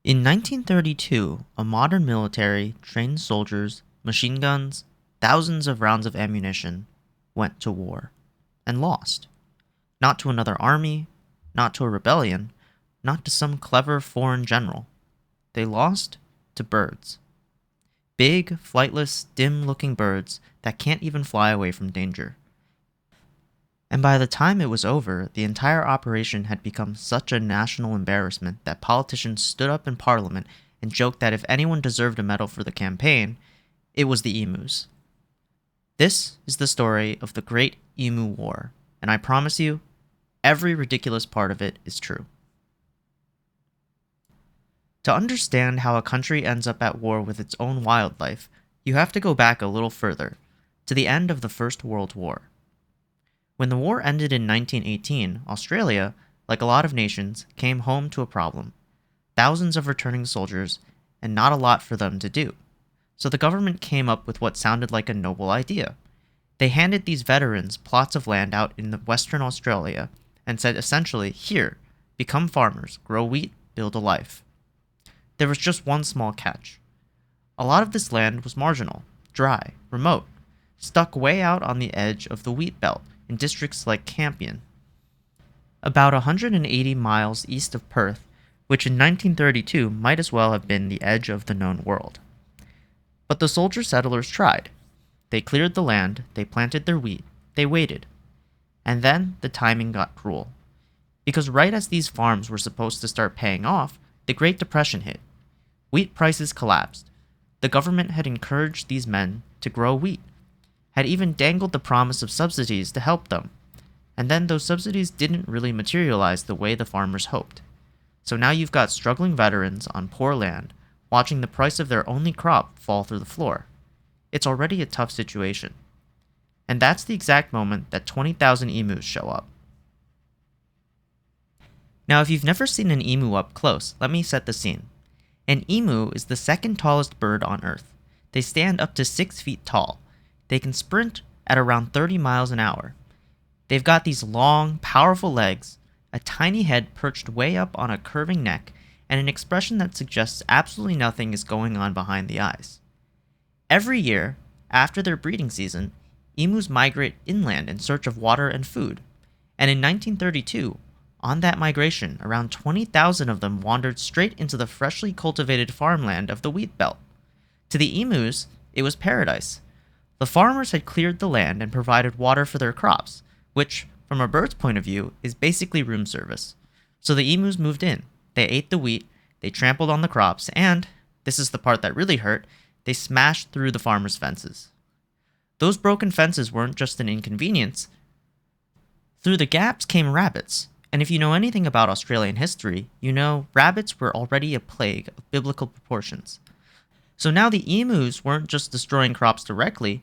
In 1932, a modern military trained soldiers, machine guns, thousands of rounds of ammunition, went to war and lost. Not to another army, not to a rebellion, not to some clever foreign general. They lost to birds. Big, flightless, dim looking birds that can't even fly away from danger. And by the time it was over, the entire operation had become such a national embarrassment that politicians stood up in Parliament and joked that if anyone deserved a medal for the campaign, it was the emus. This is the story of the Great Emu War, and I promise you, every ridiculous part of it is true. To understand how a country ends up at war with its own wildlife, you have to go back a little further, to the end of the First World War. When the war ended in 1918, Australia, like a lot of nations, came home to a problem. Thousands of returning soldiers, and not a lot for them to do. So the government came up with what sounded like a noble idea. They handed these veterans plots of land out in Western Australia and said essentially, here, become farmers, grow wheat, build a life. There was just one small catch. A lot of this land was marginal, dry, remote, stuck way out on the edge of the wheat belt in districts like Campion, about 180 miles east of Perth, which in 1932 might as well have been the edge of the known world. But the soldier settlers tried. They cleared the land, they planted their wheat, they waited. And then the timing got cruel. Because right as these farms were supposed to start paying off, the Great Depression hit. Wheat prices collapsed. The government had encouraged these men to grow wheat, had even dangled the promise of subsidies to help them. And then those subsidies didn't really materialize the way the farmers hoped. So now you've got struggling veterans on poor land, watching the price of their only crop fall through the floor. It's already a tough situation. And that's the exact moment that 20,000 emus show up. Now, if you've never seen an emu up close, let me set the scene. An emu is the second tallest bird on Earth. They stand up to 6 feet tall. They can sprint at around 30 miles an hour. They've got these long, powerful legs, a tiny head perched way up on a curving neck, and an expression that suggests absolutely nothing is going on behind the eyes. Every year, after their breeding season, emus migrate inland in search of water and food. And in 1932, on that migration, around 20,000 of them wandered straight into the freshly cultivated farmland of the wheat belt. To the emus, it was paradise. The farmers had cleared the land and provided water for their crops, which, from a bird's point of view, is basically room service. So the emus moved in. They ate the wheat, they trampled on the crops, and, this is the part that really hurt, they smashed through the farmers' fences. Those broken fences weren't just an inconvenience. Through the gaps came rabbits, and if you know anything about Australian history, you know rabbits were already a plague of biblical proportions. So now the emus weren't just destroying crops directly,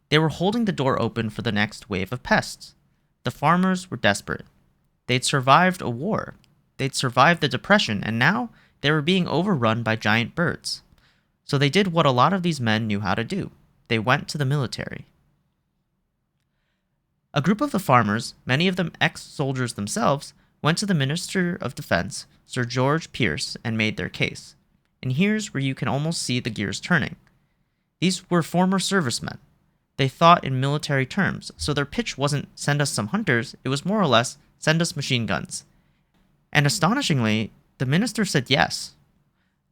they were holding the door open for the next wave of pests. The farmers were desperate. They'd survived a war. They'd survived the Depression, and now they were being overrun by giant birds. So they did what a lot of these men knew how to do. They went to the military. A group of the farmers, many of them ex-soldiers themselves, went to the Minister of Defense, Sir George Pearce, and made their case. And here's where you can almost see the gears turning. These were former servicemen. They thought in military terms, so their pitch wasn't send us some hunters, it was more or less send us machine guns. And astonishingly, the minister said yes.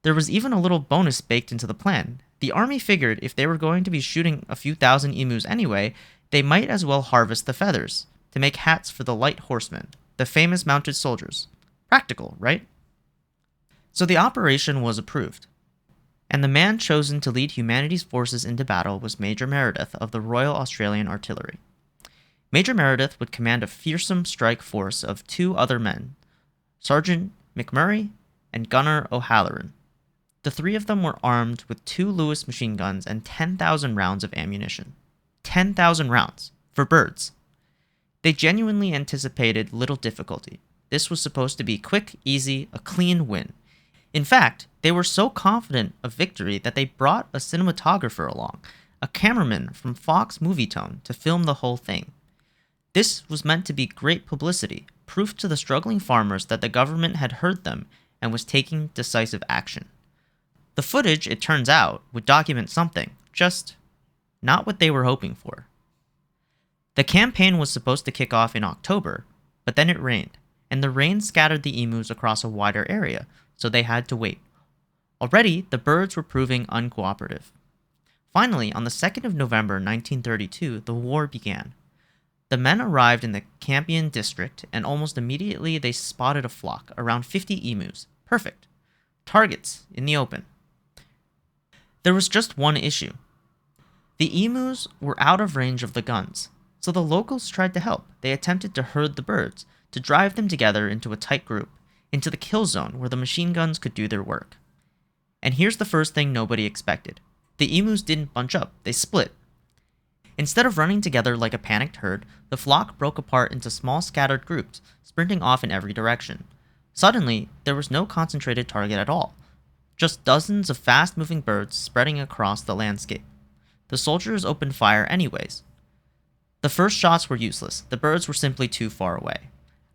There was even a little bonus baked into the plan. The army figured if they were going to be shooting a few thousand emus anyway, they might as well harvest the feathers to make hats for the light horsemen, the famous mounted soldiers. Practical, right? So the operation was approved. And the man chosen to lead humanity's forces into battle was Major Meredith of the Royal Australian Artillery. Major Meredith would command a fearsome strike force of 2 other men, Sergeant McMurray and Gunner O'Halloran. The 3 of them were armed with 2 Lewis machine guns and 10,000 rounds of ammunition. 10,000 rounds, for birds. They genuinely anticipated little difficulty. This was supposed to be quick, easy, a clean win. In fact, they were so confident of victory that they brought a cinematographer along, a cameraman from Fox Movietone, to film the whole thing. This was meant to be great publicity, proof to the struggling farmers that the government had heard them and was taking decisive action. The footage, it turns out, would document something, just not what they were hoping for. The campaign was supposed to kick off in October, but then it rained, and the rain scattered the emus across a wider area, so they had to wait. Already, the birds were proving uncooperative. Finally, on the 2nd of November 1932, the war began. The men arrived in the Campion district, and almost immediately they spotted a flock, around 50 emus. Perfect. Targets in the open. There was just one issue. The emus were out of range of the guns, so the locals tried to help. They attempted to herd the birds, to drive them together into a tight group, into the kill zone where the machine guns could do their work. And here's the first thing nobody expected. The emus didn't bunch up, they split. Instead of running together like a panicked herd, the flock broke apart into small scattered groups, sprinting off in every direction. Suddenly, there was no concentrated target at all, just dozens of fast-moving birds spreading across the landscape. The soldiers opened fire anyways. The first shots were useless, the birds were simply too far away.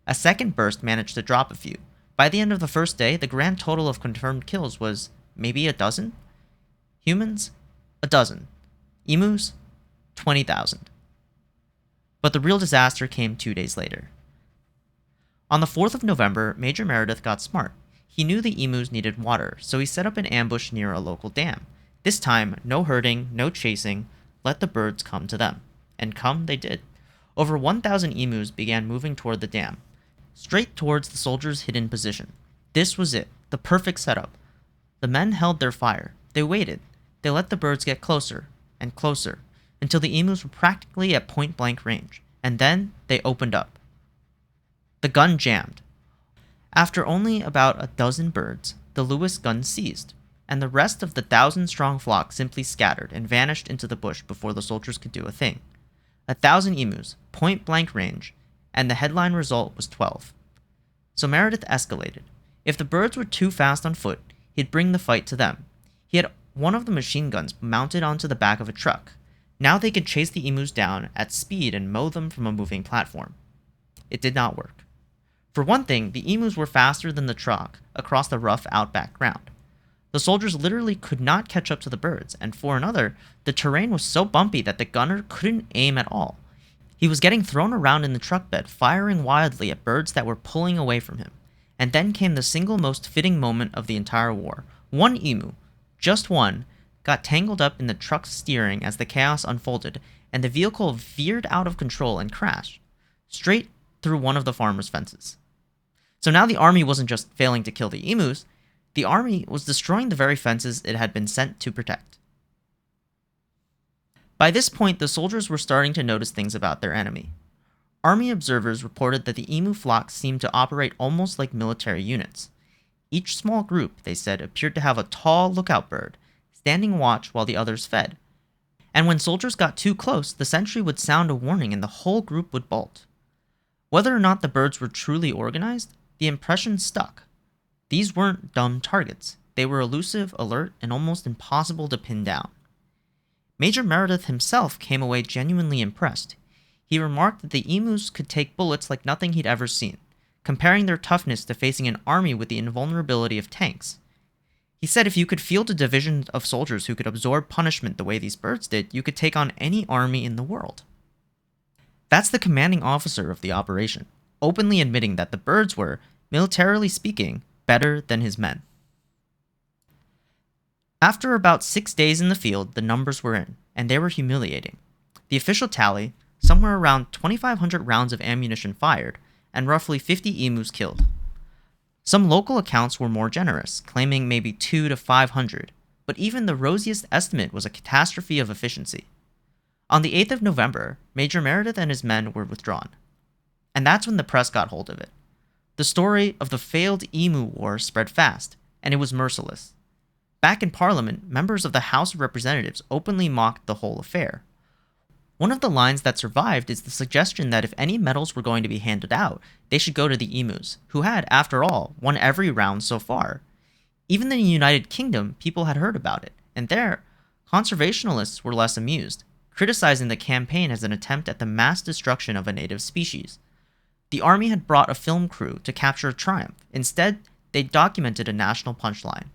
A second burst managed to drop a few. By the end of the first day, the grand total of confirmed kills was maybe a dozen? Humans? A dozen. Emus? 20,000. But the real disaster came 2 days later. On the 4th of November, Major Meredith got smart. He knew the emus needed water, so he set up an ambush near a local dam. This time, no herding, no chasing, let the birds come to them. And come they did. Over 1,000 emus began moving toward the dam, straight towards the soldiers' hidden position. This was it, the perfect setup. The men held their fire. They waited. They let the birds get closer and closer, until the emus were practically at point-blank range, and then they opened up. The gun jammed. After only about a dozen birds, the Lewis gun seized, and the rest of the 1,000-strong flock simply scattered and vanished into the bush before the soldiers could do a thing. 1,000 emus, point-blank range, and the headline result was 12. So Meredith escalated. If the birds were too fast on foot, he'd bring the fight to them. He had one of the machine guns mounted onto the back of a truck. Now they could chase the emus down at speed and mow them from a moving platform. It did not work. For one thing, the emus were faster than the truck across the rough outback ground. The soldiers literally could not catch up to the birds, and for another, the terrain was so bumpy that the gunner couldn't aim at all. He was getting thrown around in the truck bed, firing wildly at birds that were pulling away from him. And then came the single most fitting moment of the entire war. One emu, just one, got tangled up in the truck's steering as the chaos unfolded, and the vehicle veered out of control and crashed, straight through one of the farmer's fences. So now the army wasn't just failing to kill the emus, the army was destroying the very fences it had been sent to protect. By this point, the soldiers were starting to notice things about their enemy. Army observers reported that the emu flocks seemed to operate almost like military units. Each small group, they said, appeared to have a tall lookout bird, standing watch while the others fed. And when soldiers got too close, the sentry would sound a warning and the whole group would bolt. Whether or not the birds were truly organized, the impression stuck. These weren't dumb targets. They were elusive, alert, and almost impossible to pin down. Major Meredith himself came away genuinely impressed. He remarked that the emus could take bullets like nothing he'd ever seen, comparing their toughness to facing an army with the invulnerability of tanks. He said if you could field a division of soldiers who could absorb punishment the way these birds did, you could take on any army in the world. That's the commanding officer of the operation, openly admitting that the birds were, militarily speaking, better than his men. After about 6 days in the field, the numbers were in, and they were humiliating. The official tally, somewhere around 2,500 rounds of ammunition fired, and roughly 50 emus killed. Some local accounts were more generous, claiming maybe 200 to 500, but even the rosiest estimate was a catastrophe of efficiency. On the 8th of November, Major Meredith and his men were withdrawn. And that's when the press got hold of it. The story of the failed Emu War spread fast, and it was merciless. Back in Parliament, members of the House of Representatives openly mocked the whole affair. One of the lines that survived is the suggestion that if any medals were going to be handed out, they should go to the emus, who had, after all, won every round so far. Even in the United Kingdom, people had heard about it, and there, conservationists were less amused, criticizing the campaign as an attempt at the mass destruction of a native species. The army had brought a film crew to capture a triumph. Instead, They documented a national punchline.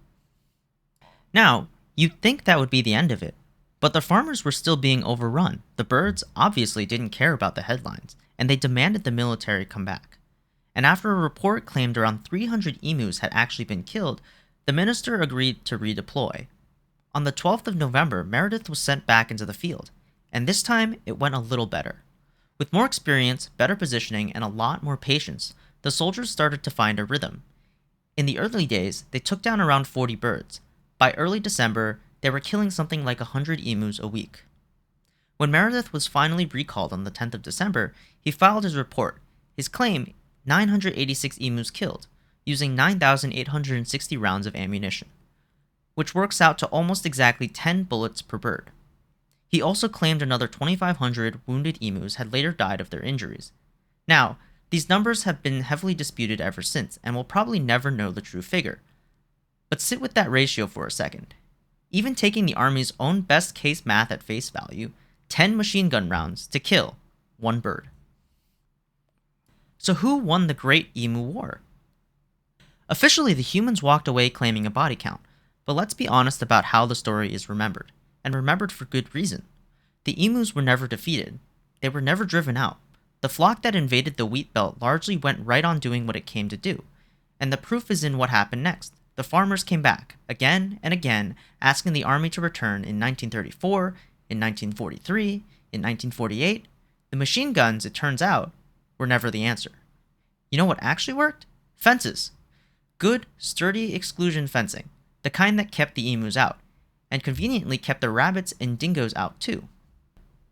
Now, you'd think that would be the end of it, but the farmers were still being overrun. The birds obviously didn't care about the headlines, and they demanded the military come back. And after a report claimed around 300 emus had actually been killed, the minister agreed to redeploy. On the 12th of November, Meredith was sent back into the field, and this time it went a little better. With more experience, better positioning, and a lot more patience, the soldiers started to find a rhythm. In the early days, they took down around 40 birds. By early December, they were killing something like 100 emus a week. When Meredith was finally recalled on the 10th of December, he filed his report. His claim, 986 emus killed, using 9,860 rounds of ammunition, which works out to almost exactly 10 bullets per bird. He also claimed another 2,500 wounded emus had later died of their injuries. Now, these numbers have been heavily disputed ever since, and we'll probably never know the true figure. But sit with that ratio for a second. Even taking the Army's own best case math at face value, 10 machine gun rounds to kill one bird. So who won the Great Emu War? Officially, the humans walked away claiming a body count, but let's be honest about how the story is remembered, and remembered for good reason. The emus were never defeated. They were never driven out. The flock that invaded the wheat belt largely went right on doing what it came to do, and the proof is in what happened next. The farmers came back, again and again, asking the army to return in 1934, in 1943, in 1948. The machine guns, it turns out, were never the answer. You know what actually worked? Fences. Good, sturdy exclusion fencing, the kind that kept the emus out, and conveniently kept the rabbits and dingoes out too.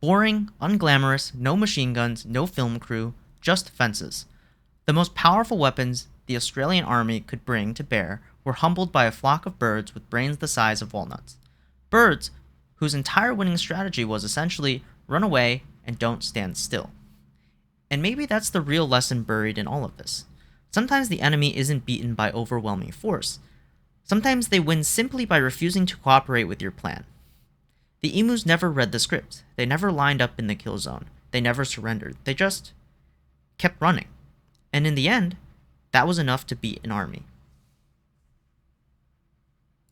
Boring, unglamorous, no machine guns, no film crew, just fences. The most powerful weapons the Australian army could bring to bear were humbled by a flock of birds with brains the size of walnuts. Birds whose entire winning strategy was essentially run away and don't stand still. And maybe that's the real lesson buried in all of this. Sometimes the enemy isn't beaten by overwhelming force. Sometimes they win simply by refusing to cooperate with your plan. The emus never read the script. They never lined up in the kill zone. They never surrendered. They just kept running. And in the end, that was enough to beat an army.